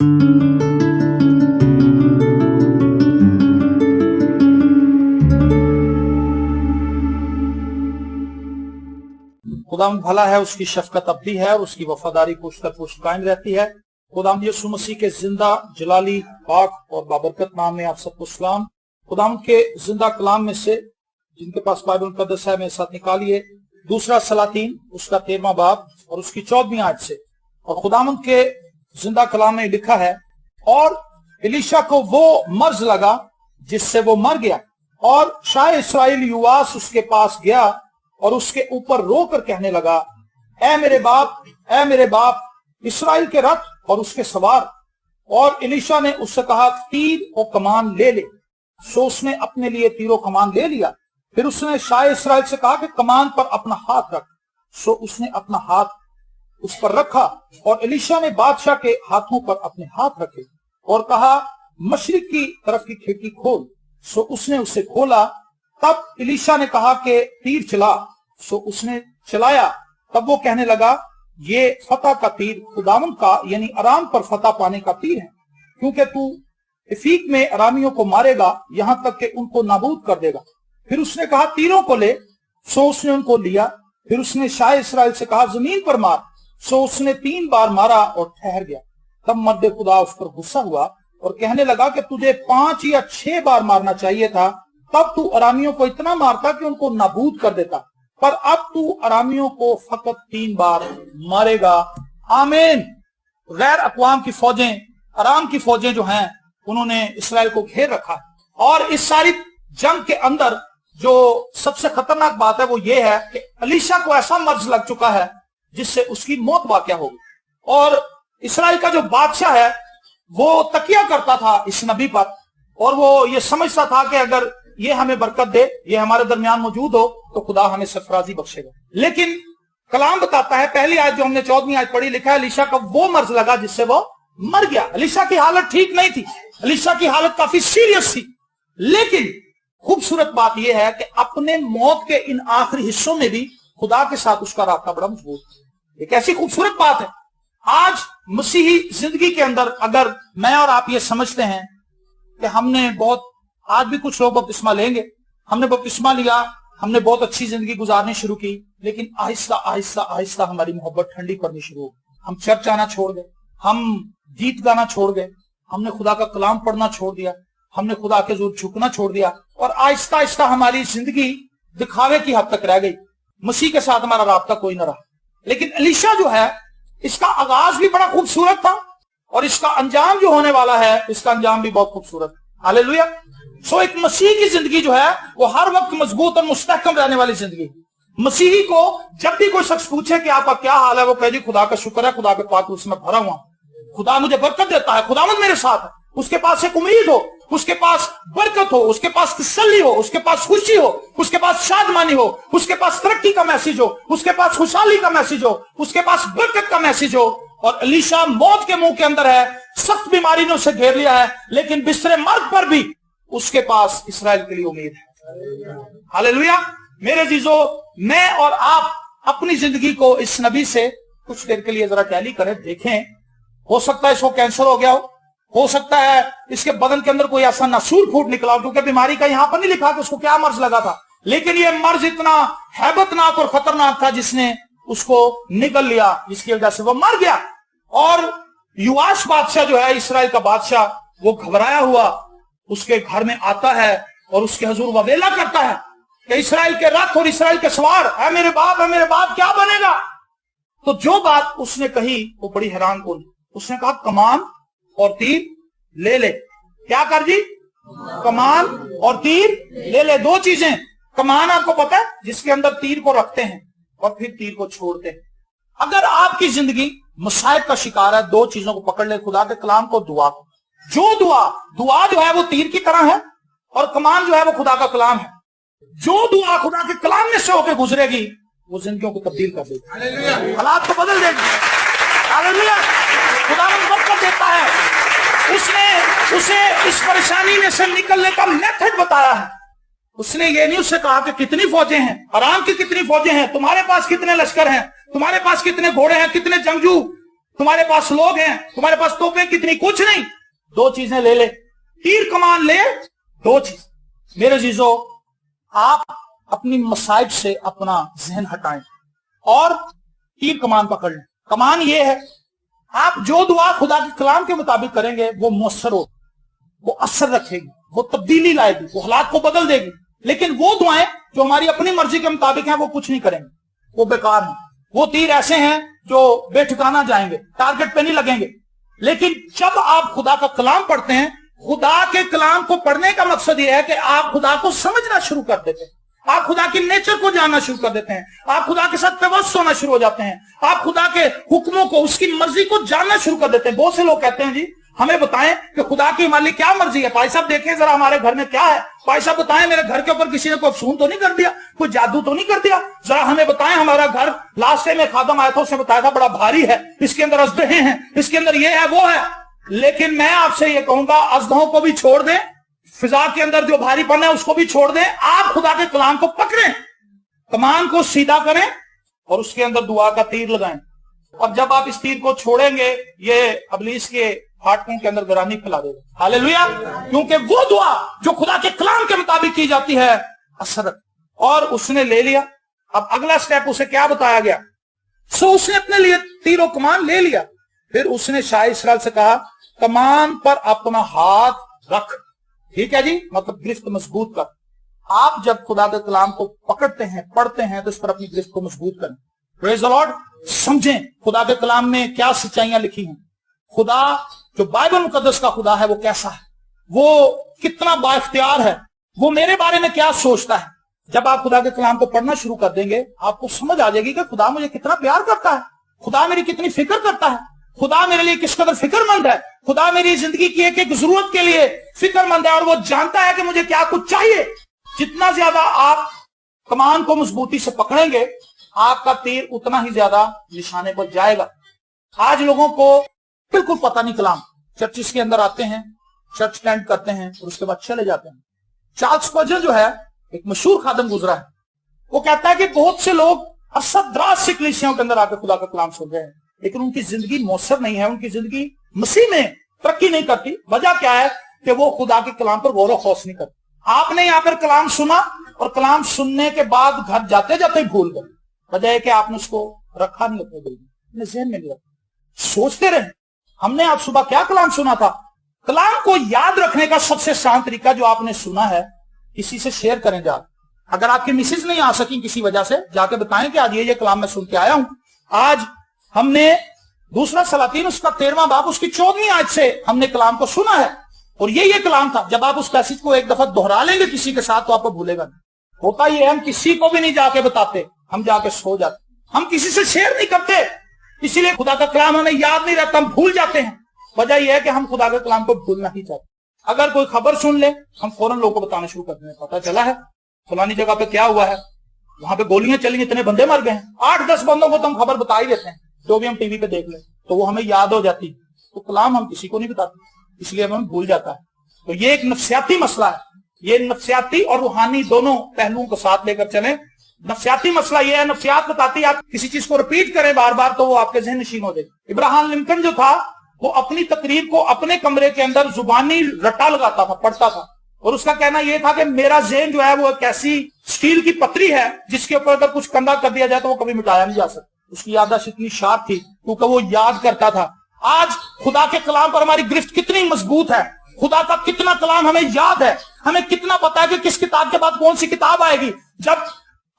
खुदावंद भला है, उसकी शफकत अब भी है और उसकी वफादारी पुश्त दर पुश्त कायम रहती है। खुदावंद यीशु मसीह के जिंदा जलाली पाक और बाबरकत नाम में आप सबको सलाम। खुदावंद के जिंदा कलाम में से, जिनके पास बाइबल मुकद्दस है, मेरे साथ निकालिए दूसरा सलातीन उसका 13वां बाब और उसकी 14वीं आयत से। और खुदावंद के जिंदा कलाम में लिखा है, और एलीशा को वो मर्ज लगा जिससे वो मर गया, और शाह इस्राएल युवास उसके पास गया और उसके ऊपर रोकर कहने लगा, ऐ मेरे बाप, ऐ मेरे बाप, इस्राएल के रथ और उसके सवार। और एलीशा ने उससे कहा, तीर और कमान ले ले। सो उसने अपने लिए तीर और कमान ले लिया। फिर उसने शाह इस्राएल से कहा कि कमान पर अपना हाथ रख। सो उसने अपना हाथ उस पर रखा, और एलीशा ने बादशाह के हाथों पर अपने हाथ रखे और कहा, मशरिक की तरफ की खिड़की खोल। सो उसने उसे खोला। तब एलीशा ने कहा कि तीर चला। सो उसने चलाया। तब वो कहने लगा, ये फतह का तीर, खुदावंद का यानी अराम पर फतह पाने का तीर है, क्योंकि तू इफीक में अरामियों को मारेगा, यहां तक कि उनको नाबूद कर देगा। फिर उसने कहा, तीरों को ले। सो उसने उनको लिया। फिर उसने शाह इस्राएल से कहा, जमीन पर मार। सो उसने 3 बार मारा और ठहर गया। तब मर्द खुदा उस पर गुस्सा हुआ और कहने लगा कि तुझे 5 या 6 बार मारना चाहिए था, तब तू अरामियों को इतना मारता कि उनको नाबूद कर देता, पर अब तू अरामियों को फकत 3 बार मारेगा। आमीन। गैर अक़वाम की फौजें, अराम की फौजें जो हैं, उन्होंने इस्राएल को घेर रखा। और इस सारी जंग के अंदर जो सबसे खतरनाक बात है वो ये है कि एलीशा को ऐसा मर्ज लग चुका है जिससे उसकी मौत वाक़या होगी। और इस्राएल का जो बादशाह है वो तकिया करता था इस नबी पर, और वो ये समझता था कि अगर ये हमें बरकत दे, ये हमारे दरमियान मौजूद हो, तो खुदा हमें सरफराजी बख्शेगा। लेकिन कलाम बताता है, पहली आयत जो हमने 14वीं आयत पढ़ी, लिखा है, एलीशा का वो मर्ज लगा जिससे वो मर गया। एलीशा की हालत ठीक नहीं थी, एलीशा की हालत काफी सीरियस थी। लेकिन खूबसूरत बात यह है कि अपने मौत के इन आखिरी हिस्सों में भी खुदा के साथ उसका रास्ता बड़ा मजबूत है। एक ऐसी खूबसूरत बात है। आज मसीही जिंदगी के अंदर अगर मैं और आप ये समझते हैं कि हमने बहुत, आज भी कुछ लोग बपतिस्मा लेंगे, हमने बपतिस्मा लिया, हमने बहुत अच्छी जिंदगी गुजारनी शुरू की, लेकिन आहिस्ता आहिस्ता आहिस्ता हमारी मोहब्बत ठंडी पड़नी शुरू हो गई। हम चर्च आना छोड़ गए, हम गीत गाना छोड़ गए, हमने खुदा का कलाम पढ़ना छोड़ दिया, हमने खुदा के जोर झुकना छोड़ दिया, और आहिस्ता आहिस्ता हमारी जिंदगी दिखावे की हद तक रह गई। मसीह के साथ हमारा राब्ता कोई ना रहा। लेकिन एलीशा जो है, इसका आगाज भी बड़ा खूबसूरत था, और इसका अंजाम जो होने वाला है, इसका अंजाम भी बहुत खूबसूरत। हालेलुया। सो एक मसीह की जिंदगी जो है वो हर वक्त मजबूत और मुस्तहकम रहने वाली जिंदगी। मसीही को जब भी कोई शख्स पूछे कि आपका क्या हाल है, वो कहे, जी खुदा का शुक्र है, खुदा के पाक उसमें भरा हुआ, खुदा मुझे बरकत देता है, खुदावंद मेरे साथ है। उसके पास एक उम्मीद हो, उसके पास बरकत हो, उसके पास तसल्ली हो, उसके पास खुशी हो, उसके पास शादमानी हो, उसके पास तरक्की का मैसेज हो, उसके पास खुशहाली का मैसेज हो, उसके पास बरकत का मैसेज हो। और एलीशा मौत के मुंह के अंदर है, सख्त बीमारी ने उसे घेर लिया है, लेकिन बिस्तरे मर्द पर भी उसके पास इस्राएल के लिए उम्मीद है। हालेलुया। मेरे जीजो, मैं और आप अपनी जिंदगी को इस नबी से कुछ देर के लिए जरा टैली करें, देखें। हो सकता है इसको कैंसर हो गया हो सकता है इसके बदन के अंदर कोई ऐसा नसूर फूट निकला हो, क्योंकि बीमारी का यहां पर नहीं लिखा कि उसको क्या मर्ज लगा था, लेकिन यह मर्ज इतना हैबतनाक और खतरनाक था जिसने उसको निकल लिया, जिसकी वजह से वो मर गया। और युवाश बादशाह जो है, इस्राएल का बादशाह, वो घबराया हुआ उसके घर में आता है और उसके हुजूर ववेला करता है कि इस्राएल के रथ और इस्राएल के सवार, है मेरे बाप क्या बनेगा। तो जो बात उसने कही वो बड़ी हैरान कौन। उसने कहा, कमान और तीर ले ले। क्या कर जी? कमान और तीर ले ले। 2 चीजें। कमान आपको पता है, जिसके अंदर तीर को रखते हैं और फिर तीर को छोड़ते हैं। अगर आपकी जिंदगी मुसाइब का शिकार है, 2 चीजों को पकड़ ले, खुदा के कलाम को, दुआ को। जो दुआ जो है वो तीर की तरह है, और कमान जो है वो खुदा का कलाम है। जो दुआ खुदा के कलाम में से होकर गुजरेगी वो जिंदगियों को तब्दील कर देगी, हालात को बदल देगी। हालेलुया। खुदा बरकत देता है। उसने उसे इस परेशानी में से निकलने का मेथड बताया है। उसने ये नहीं उससे कहा कि कितनी फौजें हैं, आराम की कितनी फौजें हैं, तुम्हारे पास कितने लश्कर हैं, तुम्हारे पास कितने घोड़े हैं, कितने जंगजू तुम्हारे पास लोग हैं, तुम्हारे पास तोपें कितनी, कुछ नहीं, 2 चीजें ले ले, तीर कमान ले, 2 चीज। मेरे अजीजों, आप अपनी मसाइब से अपना जहन हटाएं और तीर कमान पकड़ लें। कमान ये है, आप जो दुआ खुदा के कलाम के मुताबिक करेंगे वो मुअस्सर हो, वो असर रखेगी, वो तब्दीली लाएगी, वो हालात को बदल देगी। लेकिन वो दुआएं जो हमारी अपनी मर्जी के मुताबिक हैं वो कुछ नहीं करेंगे, वो बेकार हैं। वो तीर ऐसे हैं जो बेठिकाना जाएंगे, टारगेट पे नहीं लगेंगे। लेकिन जब आप खुदा का कलाम पढ़ते हैं, खुदा के कलाम को पढ़ने का मकसद यह है कि आप खुदा को समझना शुरू कर देते हैं, आप खुदा के नेचर को जानना शुरू कर देते हैं, आप खुदा के साथ पेवस्त होना शुरू हो जाते हैं, आप खुदा के हुक्मों को, उसकी मर्जी को जानना शुरू कर देते हैं। बहुत से लोग कहते हैं जी हमें बताएं कि खुदा की हमारे लिए क्या मर्जी है। भाई साहब देखें जरा हमारे घर में क्या है, भाई साहब बताएं मेरे घर के ऊपर किसी ने कोई अफसून तो नहीं कर दिया, कोई जादू तो नहीं कर दिया, जरा हमें बताएं हमारा घर, लास्ट में खादम आया था उसने बताया था बड़ा भारी है, इसके अंदर अजदहे हैं, इसके अंदर ये है वो है। लेकिन मैं आपसे ये कहूंगा अजदहों को भी छोड़ दें, फिजा के अंदर जो भारीपन है उसको भी छोड़ दें, आप खुदा के कलाम को पकड़ें, कमान को सीधा करें और उसके अंदर दुआ का तीर लगाएं। और जब आप इस तीर को छोड़ेंगे ये इब्लीस के फाटकों के अंदर गिरानी फैला देगा। हालेलुया। क्योंकि वो दुआ जो खुदा के कलाम के मुताबिक की जाती है असर, और उसने ले लिया। अब अगला स्टेप उसे क्या बताया गया? सो उसने अपने लिए तीर और कमान ले लिया। फिर उसने शाह इस्राएल से कहा कमान पर अपना हाथ रख। ठीक है जी, मतलब गिरफ्त मजबूत कर। आप जब खुदा के कलाम को पकड़ते हैं, पढ़ते हैं, तो इस पर अपनी गिरफ्त को मजबूत करें। Praise the Lord. समझें खुदा के कलाम में क्या सच्चाइयां लिखी हैं, खुदा जो बाइबल मुकद्दस का खुदा है वो कैसा है, वो कितना बाइख्तियार है, वो मेरे बारे में क्या सोचता है। जब आप खुदा के कलाम को पढ़ना शुरू कर देंगे आपको समझ आ जाएगी कि खुदा मुझे कितना प्यार करता है, खुदा मेरी कितनी फिक्र करता है, खुदा मेरे लिए किस कदर फिक्रमंद है, खुदा मेरी जिंदगी की एक एक जरूरत के लिए फिक्रमंद है और वो जानता है कि मुझे क्या कुछ चाहिए। जितना ज्यादा आप कमान को मजबूती से पकड़ेंगे आपका तीर उतना ही ज्यादा निशाने पर जाएगा। आज लोगों को बिल्कुल पता नहीं कलाम, चर्चिस के अंदर आते हैं, चर्च अटेंड करते हैं और उसके बाद चले जाते हैं। चार्ल्स स्पर्जन जो है एक मशहूर खादम गुजरा है, वो कहता है कि बहुत से लोग असदराज से कलीसियाओं के अंदर आकर खुदा का कलाम सुन रहे हैं लेकिन उनकी जिंदगी मौसर नहीं है, उनकी जिंदगी मसीह में तरक्की नहीं करती। वजह क्या है कि वो खुदा के कलाम पर गौर खौफ नहीं करते। आपने यहाँ पर कलाम सुना और कलाम सुनने के बाद घर जाते जाते ही भूल गए। वजह है कि आपने उसको रखा नहीं अपने दिल में, अपने जहन में नहीं रखा, सोचते रहे हमने आज सुबह क्या कलाम सुना था। कलाम को याद रखने का सबसे आसान तरीका जो आपने सुना है किसी से शेयर करें। जाकर अगर आपकी मिसेज नहीं आ सकी किसी वजह से, जाके बताएं कि आज ये कलाम मैं सुन के आया हूं। आज हमने दूसरा सलातीन उसका 13वां बाब उसकी 14वीं आयत से हमने कलाम को सुना है और ये कलाम था। जब आप उस पैसेज को एक दफा दोहरा लेंगे किसी के साथ तो आपको भूलेगा नहीं। होता ये हम किसी को भी नहीं जाके बताते, हम जाके सो जाते, हम किसी से शेयर नहीं करते, इसीलिए खुदा का कलाम हमें याद नहीं रहता, हम भूल जाते हैं। वजह यह है कि हम खुदा के कलाम को भूलना ही चाहते। अगर कोई खबर सुन ले हम फौरन लोगों को बताना शुरू करते हैं, पता चला है फलानी जगह पे क्या हुआ है, वहां पे गोलियां चली, इतने बंदे मर गए हैं। 8-10 बंदों को तो हम खबर बता ही देते हैं, जो भी हम टीवी पे देख ले तो वो हमें याद हो जाती। तो कलाम हम किसी को नहीं बताते, इसलिए हमें भूल जाता है। तो ये एक नफ्सियाती मसला है, ये नफ्सियाती और रूहानी दोनों पहलुओं को साथ लेकर चले। नफ्सियाती मसला ये है, नफ्सियात बताती है आप किसी चीज को रिपीट करें बार बार तो वो आपके जहन नशीन हो जाएगी। इब्राहिम लिंकन जो था वो अपनी तकरीर को अपने कमरे के अंदर जुबानी रट्टा लगाता था, पढ़ता था, और उसका कहना यह था कि मेरा जहन जो है वो एक ऐसी स्टील की पतरी है जिसके ऊपर अगर कुछ कंधा कर दिया जाए तो वो कभी मिटाया नहीं जा सकता। उसकी याददाश्त इतनी शार्प थी क्योंकि वो याद करता था। आज खुदा के कलाम पर हमारी गिरफ्त कितनी मजबूत है, खुदा का कितना कलाम हमें याद है, हमें कितना पता है कि किस किताब के बाद कौन सी किताब आएगी। जब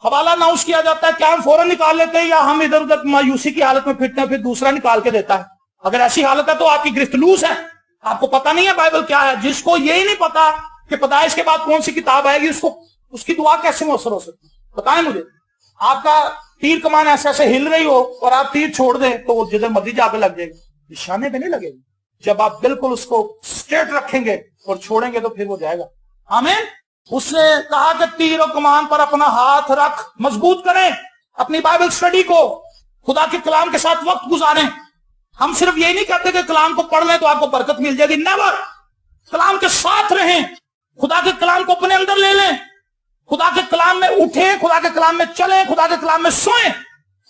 हवाला अनाउंस किया जाता है क्या हम फौरन निकाल लेते हैं या हम इधर उधर मायूसी की हालत में फिरते हैं फिर दूसरा निकाल के देता है। अगर ऐसी हालत है तो आपकी गिरफ्त लूज है, आपको पता नहीं है बाइबल क्या है। जिसको यही नहीं पता कि पैदाइश के बाद कौन सी किताब आएगी उसको उसकी दुआ कैसे मुअस्सर हो सकती है? बताएं मुझे। आपका तीर कमान ऐसे ऐसे हिल रही हो और आप तीर छोड़ दें तो वो जिधर मर्जी जाके लग जाएगी, निशाने पे नहीं लगेगी। जब आप बिल्कुल उसको स्ट्रेट रखेंगे और छोड़ेंगे तो फिर वो जाएगा। आमीन। उसने कहा कि तीर और कमान पर अपना हाथ रख, मजबूत करें अपनी बाइबल स्टडी को, खुदा के कलाम के साथ वक्त गुजारें। हम सिर्फ यही नहीं कहते कि कलाम को पढ़ लें तो आपको बरकत मिल जाएगी, नेवर। कलाम के साथ रहें, खुदा के कलाम को अपने अंदर ले लें, खुदा के कलाम में उठें, खुदा के कलाम में चलें, खुदा के कलाम में सोएं।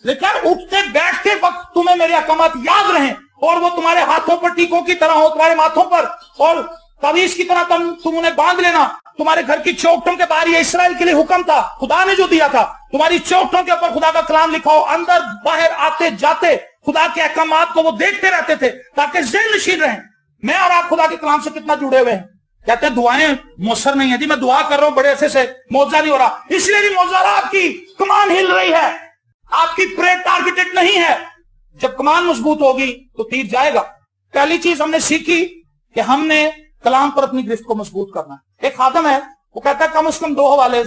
लेकिन उठते बैठते वक्त तुम्हें मेरे अहकामात याद रहें और वो तुम्हारे हाथों पर टीकों की तरह हो, तुम्हारे माथों पर, और तवीज की तरह तुम उन्हें बांध लेना। तुम्हारे घर की चौखटों के बाहर, ये इसराइल के लिए हुक्म था, खुदा ने जो दिया था, तुम्हारी चौखटों के ऊपर खुदा का कलाम लिखा हो। अंदर बाहर आते जाते खुदा के अहकामात को वो देखते रहते थे ताकि ज़हन नशीन रहें। मैं और आप खुदा के कलाम से कितना जुड़े हुए हैं। कहते हैं दुआएं मौसर नहीं है जी, मैं दुआ कर रहा हूं बड़े अरसे से, मौजा नहीं हो रहा, इसलिए नहीं मौजा रहा, आपकी कमान हिल रही है, आपकी प्रेयर टारगेटेड नहीं है। जब कमान मजबूत होगी तो तीर जाएगा। पहली चीज हमने सीखी कि हमने कलाम पर अपनी गिरफ्त को मजबूत करना है। एक खादम है, वो कहता है कम से कम 2 हवाले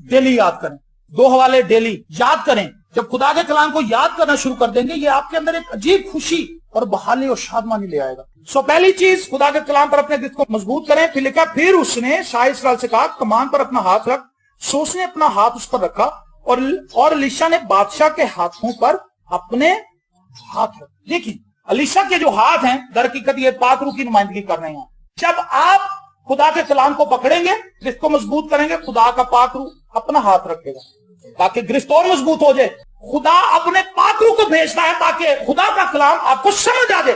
डेली याद करें, 2 हवाले डेली याद करें। जब खुदा के कलाम को याद करना शुरू कर देंगे, ये आपके अंदर एक अजीब खुशी और बहाली और शादमानी ले आएगा। सो पहली चीज, खुदा के कलाम पर अपने गिरफ्त को मजबूत करें। फिर लिखा, फिर उसने शाह इस्राएल से कहा कमान पर अपना हाथ रख। सो उसने अपना हाथ उस पर रखा और एलीशा ने बादशाह के हाथों पर अपने हाथ रख। देखिए एलीशा के जो हाथ हैं, दर हकीकत ये पाकरू की नुमाइंदगी कर रहे हैं। जब आप खुदा के कलाम को पकड़ेंगे, गिरफ्त को मजबूत करेंगे, खुदा का पाकरू अपना हाथ रखेगा ताकि गिरफ्त और मजबूत हो जाए। खुदा अपने पाकरू को भेजता है ताकि खुदा का कलाम आपको समझ आ जाए,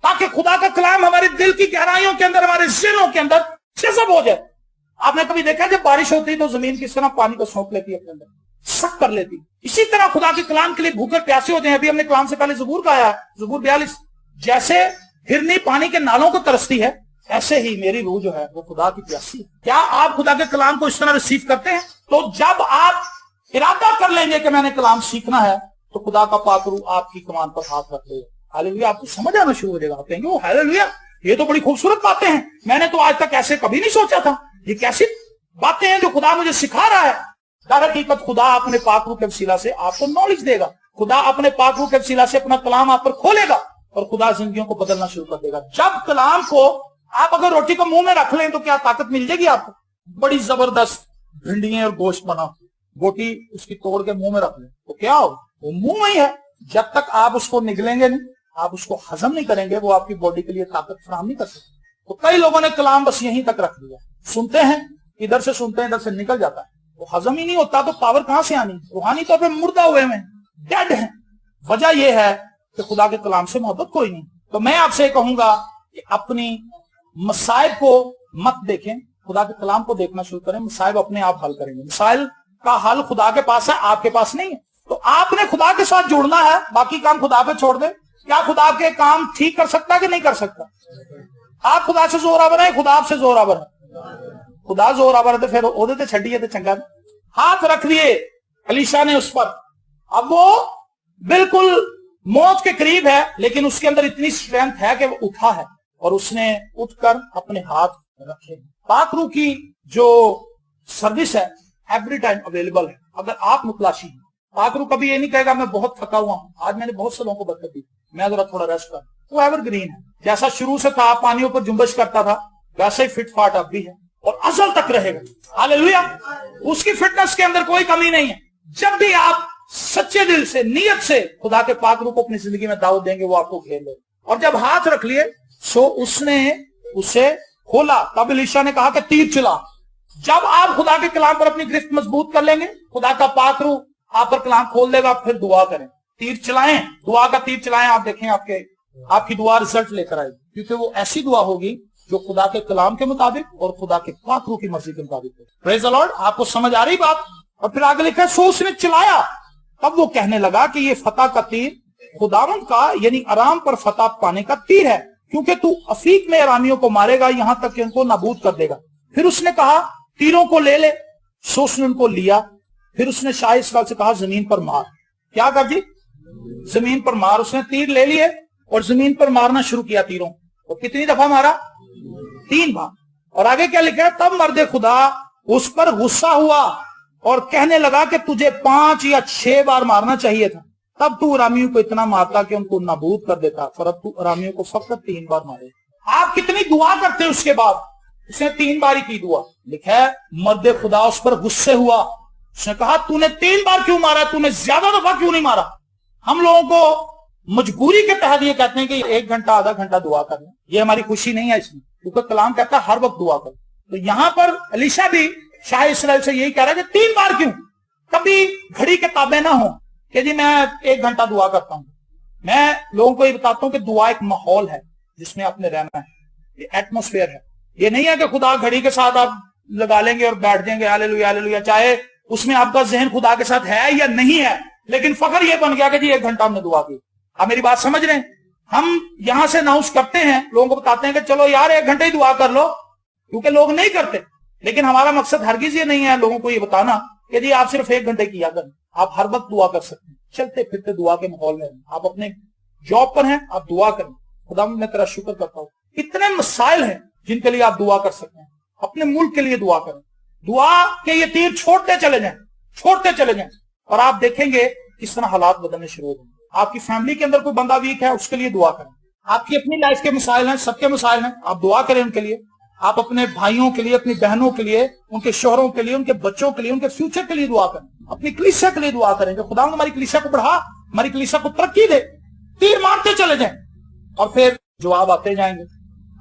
ताकि खुदा का कलाम हमारे दिल की गहराइयों के अंदर, हमारे ज़हनों के अंदर जज़ब हो जाए। आपने कभी देखा जब बारिश होती है तो जमीन किस तरह पानी को सोख लेती है, अपने अंदर सक कर लेती। इसी तरह खुदा के कलाम के लिए भूखे प्यासे होते हैं। अभी हमने कलाम से पहले ज़बूर गाया, ज़बूर 42, जैसे हिरनी पानी के नालों को तरसती है, ऐसे ही मेरी रूह जो है वो खुदा की प्यासी है। क्या आप खुदा के कलाम को इस तरह रिसीव करते हैं? तो जब आप इरादा कर लेंगे कि मैंने कलाम सीखना है, तो खुदा का पाकरू आपकी कमान पर हाथ रख लेगा। हालेलुया, आपको समझ आना शुरू हो जाएगा। आप कहेंगे ओ हालेलुया, ये तो बड़ी खूबसूरत बातें हैं, मैंने तो आज तक ऐसे कभी नहीं सोचा था। ये कैसी बातें हैं जो खुदा मुझे सिखा रहा है। दर हकीकत खुदा अपने पाकरू के वसीला से आपको नॉलेज देगा। खुदा अपने पाकरू के वसीला से अपना कलाम आप पर खोलेगा और खुदा जिंदगियों को बदलना शुरू कर देगा। जब कलाम को आप अगर रोटी को मुंह में रख लें तो क्या ताकत मिल जाएगी आपको? बड़ी जबरदस्त भिंडियां और गोश्त बना, बोटी उसकी तोड़ के मुंह में रख लें तो क्या हो, वो मुंह में ही है। जब तक आप उसको निगलेंगे नहीं, आप उसको हजम नहीं करेंगे, वो आपकी बॉडी के लिए ताकत फराहम नहीं कर सकते। तो कई लोगों ने कलाम बस यहीं तक रख दिया, सुनते हैं, इधर से सुनते हैं, इधर से निकल जाता है, वो हजम ही नहीं होता। तो पावर कहां से आनी? रूहानी तौर पे मुर्दा हुए में, डेड है। वजह यह है कि खुदा के कलाम से मोहब्बत कोई नहीं। तो मैं आपसे कहूंगा कि अपनी मसाइब को मत देखें, खुदा के कलाम को देखना शुरू करें। मसाइब अपने आप हल करेंगे। मसाइल का हल खुदा के पास है, आपके पास नहीं है। तो आपने खुदा के साथ जुड़ना है, बाकी काम खुदा पे छोड़ दे। क्या खुदा के काम ठीक कर सकता कि नहीं कर सकता? आप खुदा से जोरावर है, खुदा आपसे जोरावर है। खुदा जोरावर है तो फिर ओदे ते छड़िए तो चंगा। हाथ रख दिए एलीशा ने उस पर। अब वो बिल्कुल मौत के करीब है, लेकिन उसके अंदर इतनी स्ट्रेंथ है कि वो उठा है और उसने उठकर अपने हाथ रखे। पाकरू की जो सर्विस है एवरी टाइम अवेलेबल है। अगर आप मुतलाशी हैं, पाकरू कभी ये नहीं कहेगा मैं बहुत थका हुआ हूं, आज मैंने बहुत से लोगों को बरकत दी, मैं जरा थोड़ा रेस्ट कर। वो एवरग्रीन है, जैसा शुरू से था, पानियों पर जुम्बश करता था, वैसे ही फिट फाट अब भी है और अजल तक रहेगा। हालेलुया, उसकी फिटनेस के अंदर कोई कमी नहीं है। जब भी आप सच्चे दिल से, नियत से खुदा के पाकरू को अपनी जिंदगी में दावत देंगे, वो आपको घेर ले। और जब हाथ रख लिए सो उसने उसे खोला। तब एलीशा ने कहा कि तीर चला। जब आप खुदा के कलाम पर अपनी गिरफ्त मजबूत कर लेंगे, खुदा का पाकरू आप पर कलाम खोल देगा। फिर दुआ करें, तीर चलाएं, दुआ का तीर चलाएं। आप देखें आपकी दुआ रिजल्ट लेकर आएगी, क्योंकि वो ऐसी दुआ होगी जो खुदा के कलाम के मुताबिक और खुदा के पाकरू की मर्जी के मुताबिक है। Praise the Lord. आपको समझ आ रही बात? और फिर आगे लिखा सो उसने चलाया। तब वो कहने लगा कि ये फतह का तीर खुदावंद का यानी आराम पर फतह पाने का तीर है, क्योंकि तू अफीक में अरामियों को मारेगा, यहां तक कि उनको नाबूद कर देगा। फिर उसने कहा तीरों को ले ले। सो उसने उनको लिया। फिर उसने शाह इस्राएल से कहा जमीन पर मार। क्या कर जी? जमीन पर मार। उसने तीर ले लिए और जमीन पर मारना शुरू किया तीरों। तो कितनी दफा मारा? 3 बार। और आगे क्या लिखा है? तब मर्दे खुदा उस पर गुस्सा हुआ और कहने लगा कि तुझे 5 या 6 बार मारना चाहिए था, तब तू अरामियों को इतना मारता कि उनको नाबूद कर देता, पर अब तू अरामियों को फकत 3 बार मारे। आप कितनी दुआ करते हैं उसके बाद? उसने 3 बार ही की दुआ। लिखा है मर्दे खुदा उस पर गुस्से हुआ। उसने कहा तूने 3 बार क्यों मारा, तूने ज्यादा दफा क्यों नहीं मारा? हम लोगों को मजबूरी के तहत ये कहते हैं कि 1 घंटा आधा घंटा दुआ करना, ये हमारी खुशी नहीं है इसमें, क्योंकि कलाम कहता है हर वक्त दुआ करो। तो यहां पर एलीशा भी शाह इस्राएल से यही कह रहा है कि 3 बार क्यों? कभी घड़ी के ताबे ना हो, کہ جی میں 1 घंटा दुआ करता हूं। मैं लोगों को ये बताता हूं कि दुआ एक माहौल है जिसमें आपने रहना है, ये एटमोस्फेयर है। ये नहीं है कि खुदा घड़ी के साथ आप लगा लेंगे और बैठ जाएंगे हालेलुया हालेलुया, चाहे उसमें आपका जहन खुदा के साथ है या नहीं है, लेकिन फखर ये बन गया कि जी 1 घंटा हमने दुआ की। आप मेरी बात समझ रहे हैं? हम यहां से अनाउंस करते हैं, लोगों को बताते हैं कि चलो यार 1 घंटे ही दुआ कर लो, क्योंकि लोग नहीं करते। लेकिन हमारा मकसद हरगिज ये नहीं है लोगों को ये बताना कि जी आप सिर्फ 1 घंटे किया करें। आप हर वक्त दुआ कर सकते हैं, चलते फिरते दुआ के माहौल में। आप अपने जॉब पर हैं, आप दुआ करें, खुदा मैं तेरा शुक्र करता हूं। इतने मसाइल हैं जिनके लिए आप दुआ कर सकते हैं। अपने मुल्क के लिए दुआ करें, दुआ के ये तीर छोड़ते चले जाएं, छोड़ते चले जाएं, और आप देखेंगे किस तरह हालात बदलने शुरू हो जाएंगे। आपकी फैमिली के अंदर कोई बंदा वीक है, उसके लिए दुआ करें। आपकी अपनी लाइफ के मसाइल हैं, सबके मसाइल हैं, आप दुआ करें उनके लिए। आप अपने भाइयों के लिए, अपनी बहनों के लिए, उनके शोहरों के लिए, उनके बच्चों के लिए, उनके फ्यूचर के लिए दुआ करें। अपनी कलीसिया के लिए दुआ करें कि खुदा हमारी कलीसिया को बढ़ा, हमारी कलीसिया को तरक्की दे। तीर मारते चले जाएं और फिर जवाब आते जाएंगे,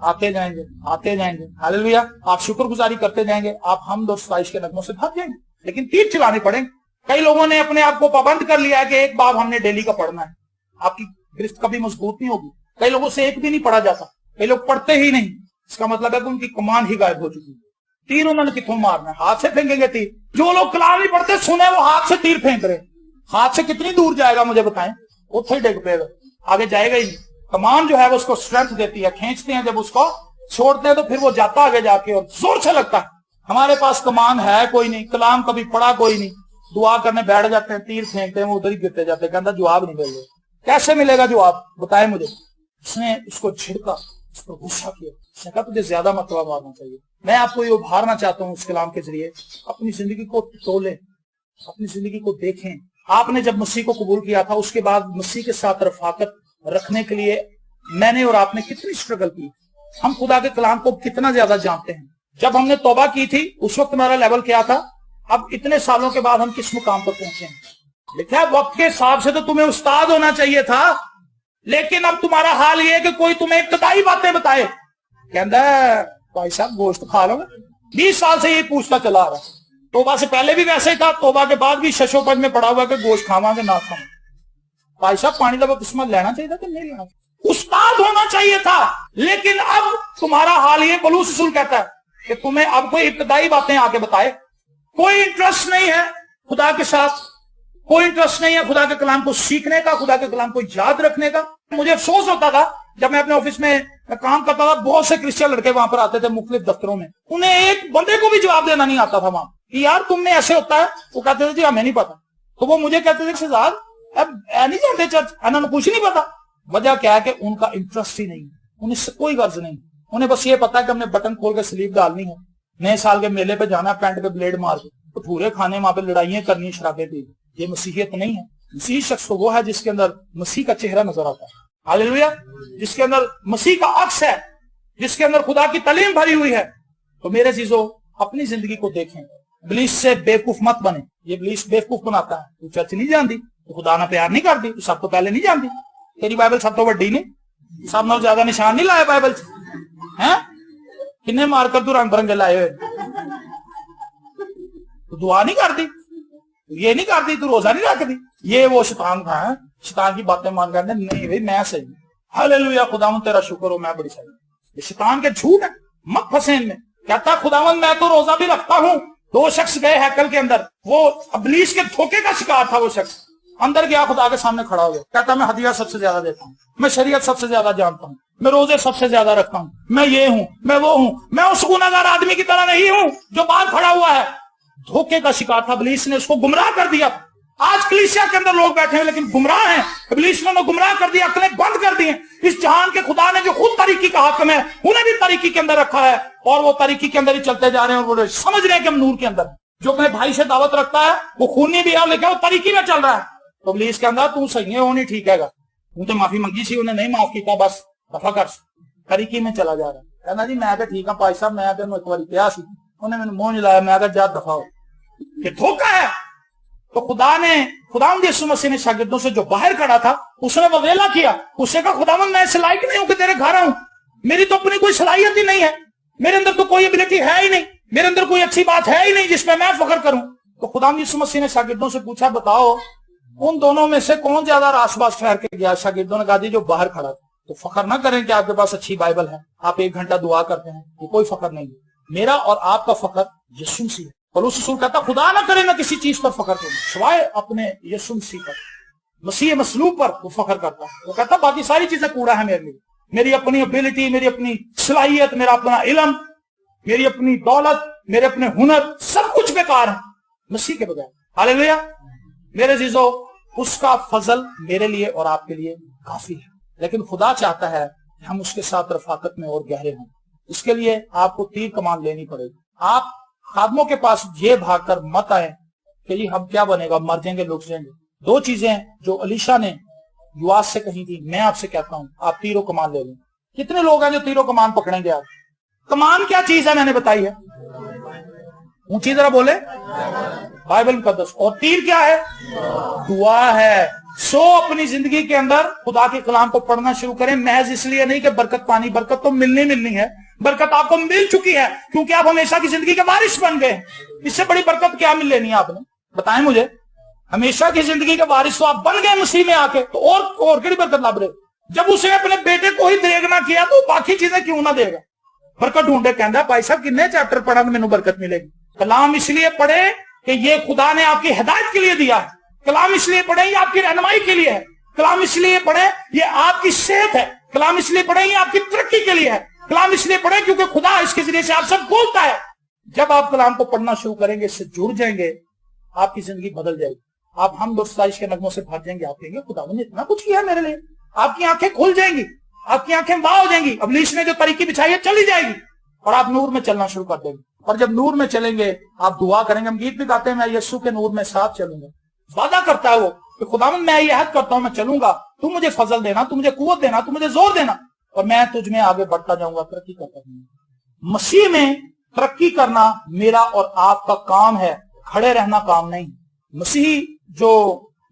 आते जाएंगे, आते जाएंगे। हालेलुया। आप शुक्रगुजारी करते जाएंगे, आप हमद और सताइश के नगमों से भर जाएंगे, लेकिन तीर चलाने पड़ेंगे। कई लोगों ने अपने आप को पाबंद कर लिया है कि 1 बाब हमने डेली का पढ़ना है। आपकी गिरफ्त कभी मजबूत नहीं होगी। कई लोगों से 1 भी नहीं पढ़ा जाता, कई लोग पढ़ते ही नहीं। इसका मतलब है कि उनकी कमान ही गायब हो चुकी है। तीर उन्होंने कितों मारना है? हाथ से फेंकेंगे तीर। जो लोग कलाम नहीं पढ़ते सुने वो हाथ से तीर फेंक रहे। हाथ से कितनी दूर जाएगा मुझे बताएं? उठे डिग पेगा, आगे जाएगा ही नहीं। कमान जो है वो उसको स्ट्रेंथ देती है, खींचते हैं, जब उसको छोड़ते हैं तो फिर वो जाता आगे जाके और जोर से लगता है। हमारे पास कमान है कोई नहीं, कलाम कभी पढ़ा कोई नहीं, दुआ करने बैठ जाते हैं, तीर फेंकते हैं, वो उधर ही गिरते जाते हैं। कहता जवाब नहीं मिल रहा। कैसे मिलेगा जवाब? बताए मुझे। उसने उसको झिड़का, उस पर गुस्सा किया, उसने कहा तुझे ज्यादा मतवा मारना चाहिए। मैं आपको ये उभारना चाहता हूँ उस कलाम के जरिए। अपनी जिंदगी को तोले, अपनी जिंदगी को देखें। आपने जब मसीह को कबूल किया था, उसके बाद मसीह के साथ रफाकत रखने के लिए मैंने और आपने कितनी स्ट्रगल की। हम खुदा के कलाम को कितना ज्यादा जानते हैं। जब हमने तौबा की थी उस वक्त हमारा लेवल क्या था, अब इतने सालों के बाद हम किस मुकाम पर पहुंचे हैं। लिखा है वक्त के हिसाब से तो तुम्हें उस्ताद होना चाहिए था, लेकिन अब तुम्हारा हाल ये है कि कोई तुम्हें इब्तदाई बातें बताए। कहता है भाई साहब गोश्त खा लो। 20 साल से ये पूछता चला आ रहा। तौबा से पहले भी वैसे ही था, तौबा के बाद भी शशोपज में पड़ा हुआ कि गोश्त खावांगे ना खावांगे। भाई साहब पानी का बपतिस्मा लेना चाहिए था कि नहीं लेना? उस्ताद होना चाहिए था। लेकिन अब तुम्हारा हाल ये, पौलुस रसूल कहता है कि तुम्हें अब कोई इब्तदाई बातें आके बताए। कोई इंटरेस्ट नहीं है खुदा के साथ, कोई इंटरेस्ट नहीं है खुदा के कलाम को सीखने का, खुदा के कलाम को याद रखने का। मुझे अफसोस होता था जब मैं अपने ऑफिस में काम करता था, बहुत से क्रिश्चियन लड़के वहां पर आते थे मुख्तलिफ दफ्तरों में, उन्हें एक बंदे को भी जवाब देना नहीं आता था वहां कि यार तुमने ऐसे होता है। वो कहते थे जी हमें नहीं पता। तो वो मुझे कहते थे शहजाद अब नहीं जानते चर्च, इन्होंने कुछ नहीं पता। वजह क्या है कि उनका इंटरेस्ट ही नहीं, उन्हें कोई गर्ज नहीं। उन्हें बस ये पता है कि हमने बटन खोल के स्लीप डालनी है, नए साल के मेले पे जाना, पैंट पे ब्लेड मार के भटूरे खाने, वहां पे लड़ाइयां करनी, शराबें पी। ये मसीहियत नहीं है। मसीही शख्स तो वो है जिसके अंदर मसीह का चेहरा नजर आता है। हालेलुया। जिसके अंदर मसीह का अक्स है, जिसके अंदर खुदा की तालीम भरी हुई है। तो मेरे चीजों अपनी जिंदगी को देखें, इब्लीस से बेवकूफ मत बने। ये इब्लीस बेवकूफ बनाता है। तू चर्च नहीं जानती, तो खुदा ना प्यार नहीं करती, तो सब तो पहले नहीं जानती, तेरी बाइबल सब तो वड्डी नहीं, सब नाल ज्यादा निशान नहीं लाए बाइबल है, किन्ने मारकर तू रंग बिरंगे लाए हुए, तो दुआ नहीं करती, ये नहीं करती, तू रोजा नहीं रखती। ये वो शैतान था, शैतान की बातें मान कर नहीं भाई मैं सही। हालेलुया। खुदावन तेरा शुक्र हो मैं बड़ी सही। ये शैतान के झूठ है, मत फंसे इनमें। कहता खुदावन मैं तो रोजा भी रखता हूं। 2 शख्स गए हैकल के अंदर, वो इब्लीस के धोखे का शिकार था। वो शख्स अंदर गया, खुदा के सामने खड़ा हो गया, कहता मैं हदिया सबसे ज्यादा देता हूँ, मैं शरीयत सबसे ज्यादा जानता हूँ, मैं रोजे सबसे ज्यादा रखता हूँ, मैं ये हूँ, मैं वो हूँ, मैं उस गुनाहगार आदमी की तरह नहीं हूँ जो बाहर खड़ा हुआ है। धोखे का शिकार था, इब्लीस ने उसको गुमराह कर दिया। आज कलीसिया के अंदर लोग बैठे हैं लेकिन गुमराह हैं। इब्लीस ने गुमराह कर दिया, अकलें बंद कर दी हैं। इस जहान के खुदा ने जो खुद तरीकी का हाकिम है, उन्हें भी तरीकी के अंदर रखा है, और वो तरीकी के अंदर ही चलते जा रहे हैं, और वो समझ रहे हैं कि हम नूर के अंदर। जो अपने भाई से दावत रखता है वो खूनी भी है, लेकिन वो तरीकी में चल रहा है। तो इब्लीस के अंदर तू सही है, वो नहीं ठीक है, तू तो माफी मंगी सी, उन्हें नहीं माफ किया, बस दफा कर, तरीकी में चला जा रहा है। कहना जी मैं ठीक हाँ भाई साहब, मैं तेन एक बार कहा सी, उन्हें मैंने मुंह नहीं लाया, मैं जा दफा हो। ये धोखा है। तो खुदावंद यीशु मसीह ने शागिर्दों से जो बाहर खड़ा था उसने ववेला किया। उसने कहा खुदावंद मैं इस लायक नहीं हूं कि तेरे घर आऊं, मेरी तो अपनी कोई सलाहियत ही नहीं है, मेरे अंदर तो कोई एबिलिटी है ही नहीं, मेरे अंदर कोई अच्छी बात है ही नहीं जिसमें मैं फख्र करूं। तो खुदावंद यीशु मसीह ने शागिर्दों से पूछा बताओ उन दोनों में से कौन ज्यादा आसपास ठहर के गया? शागिर्दों ने कहा जी जो बाहर खड़ा था। तो फखर ना करें कि आपके पास अच्छी बाइबल है, आप 1 घंटा दुआ करते हैं, ये कोई फखर नहीं है। मेरा और आपका फखर यीशु मसीह है। पौलुस रसूल कहता खुदा ना करे मैं किसी चीज पर फखर करूं सिवाय अपने यीशु मसीह पर, मसीह मसलूब पर वो फखर करता है। वो कहता बाकी सारी चीजें कूड़ा है मेरे लिए, मेरी अपनी एबिलिटी, मेरी अपनी सलाहियत, मेरा अपना इल्म, मेरी अपनी दौलत, मेरे अपने हुनर, सब कुछ बेकार है मसीह के बगैर। हालेलुया। मेरे अजीजों, उसका फजल मेरे लिए और आपके लिए काफी है, लेकिन खुदा चाहता है कि हम उसके साथ रफाकत में और गहरे हों। इसके लिए आपको तीर कमान लेनी पड़ेगी। आप खादमों के पास ये भागकर मत आए कि जी हम क्या बनेगा, मर जाएंगे, लुट जाएंगे। 2 चीजें जो अलीशा ने युवास से कही थी, मैं आपसे कहता हूं आप तीरों कमान ले लें। कितने लोग हैं जो तीरों कमान पकड़ेंगे? आप कमान क्या चीज है मैंने बताई है, ऊंची तरह बोले, बाइबल मुकद्दस। और तीर क्या है? दुआ है। सो अपनी जिंदगी के अंदर खुदा के कलाम को पढ़ना शुरू करें, महज इसलिए नहीं कि बरकत पानी, बरकत तो मिलनी है, बरकत आपको मिल चुकी है क्योंकि आप हमेशा की जिंदगी के वारिस बन गए। इससे बड़ी बरकत क्या मिल लेनी है आपने, बताएं मुझे। हमेशा की जिंदगी के वारिस तो आप बन गए मसीह में आके, तो और केड़ी बरकत लाभ रहे। जब उसे अपने बेटे को ही देना किया तो बाकी चीजें क्यों ना देगा। बरकत ढूंढे, कहता भाई साहब कितने चैप्टर पढ़ा तो मैंने बरकत मिलेगी। कलाम इसलिए पढ़े कि ये खुदा ने आपकी हिदायत के लिए दिया है। कलाम इसलिए पढ़े ये आपकी रहनुमाई के लिए है। कलाम इसलिए पढ़े ये आपकी सेहत है। कलाम इसलिए पढ़े ये आपकी तरक्की के लिए है। कलाम इसलिए पढ़े क्योंकि खुदा इसके जरिए से आप सब बोलता है। जब आप कलाम को पढ़ना शुरू करेंगे, इससे जुड़ जाएंगे, आपकी जिंदगी बदल जाएगी। आप हम दोस्ताइश के नगमों से भर जाएंगे। आप कहेंगे खुदा ने इतना कुछ किया मेरे लिए। आपकी आंखें खुल जाएंगी, आपकी आंखें वाह हो जाएंगी। अबलीस ने जो तरीकी बिछाई है चली जाएगी और आप नूर में चलना शुरू कर देंगे। और जब नूर में चलेंगे आप दुआ करेंगे। हम गीत भी गाते हैं, मैं यीशु के नूर में साथ चलूंगा। वादा करता है वो कि खुदावंद मैं ये अहद करता हूं, मैं चलूंगा, तू मुझे फजल देना, तू मुझे कुव्वत देना, तू मुझे जोर देना और मैं तुझ में आगे बढ़ता जाऊंगा, तरक्की करता जाऊंगा। मसीह में तरक्की करना मेरा और आपका काम है, खड़े रहना काम नहीं। मसीही जो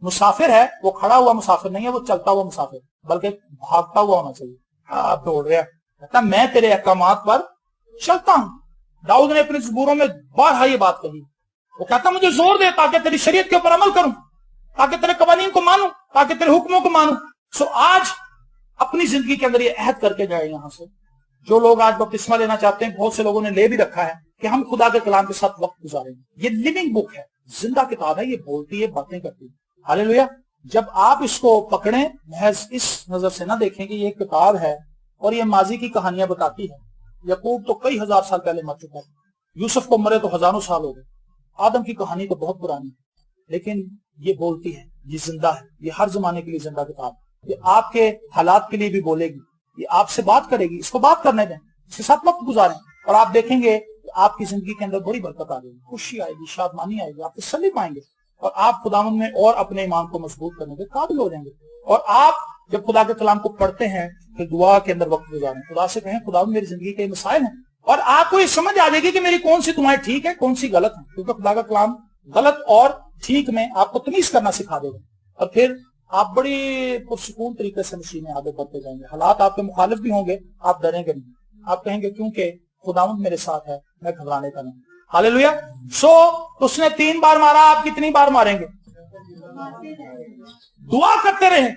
मुसाफिर है वो खड़ा हुआ मुसाफिर नहीं है, वो चलता हुआ मुसाफिर, बल्कि भागता हुआ होना चाहिए। आप दौड़ रहे हैं, कहता मैं तेरे अहकामात पर चलता हूं। दाऊद ने अपने ज़बूरों में बारहा ये बात कही। वो कहता मुझे जोर दे ताकि तेरी शरीयत के ऊपर अमल करूं, ताकि तेरे कवानीन को मानूं, ताकि तेरे हुक्मों को मानूं। सो आज अपनी जिंदगी के अंदर ये अहद करके जाए। यहां से जो लोग आज बपतिस्मा लेना चाहते हैं, बहुत से लोगों ने ले भी रखा है कि हम खुदा के कलाम के साथ वक्त गुजारेंगे। ये लिविंग बुक है, जिंदा किताब है, ये बोलती है, बातें करती है। हालेलुया। जब आप इसको पकड़ें, महज इस नजर से ना देखें कि ये किताब है और ये माजी की कहानियां बताती है। यकूब तो कई हजार साल पहले मर चुका है, यूसुफ को मरे तो हजारों साल हो गए, आदम की कहानी तो बहुत पुरानी है, लेकिन ये बोलती है, ये जिंदा है, ये हर जमाने के लिए जिंदा किताब। ये आपके हालात के लिए भी बोलेगी, ये आपसे बात करेगी। इसको बात करने दें, इसके साथ वक्त गुजारें और आप देखेंगे कि आपकी जिंदगी के अंदर बड़ी बरकत आ जाएगी, खुशी आएगी, शादमानी आएगी, आप तसल्ली पाएंगे और आप खुदावंद में और अपने ईमान को मजबूत करने के काबिल हो जाएंगे। और आप जब खुदा के कलाम को पढ़ते हैं फिर दुआ के अंदर वक्त गुजारें, खुदा से कहें खुदावंद मेरी जिंदगी के मसाइल हैं, और आपको ये समझ आ जाएगी कि मेरी कौन सी दुआएं ठीक है, कौन सी गलत है, क्योंकि खुदा का कलाम गलत और ठीक में आपको तमीज करना सिखा देगा। और फिर आप बड़ी पुरसुकून तरीके से मसीह में आगे बढ़ते जाएंगे। हालात आपके मुखालिफ भी होंगे, आप डरेंगे नहीं, आप कहेंगे क्योंकि खुदावंद मेरे साथ है, मैं घबराने का नहीं। हालेलुया। सो उसने 3 बार मारा, आप कितनी बार मारेंगे? दुआ करते रहे।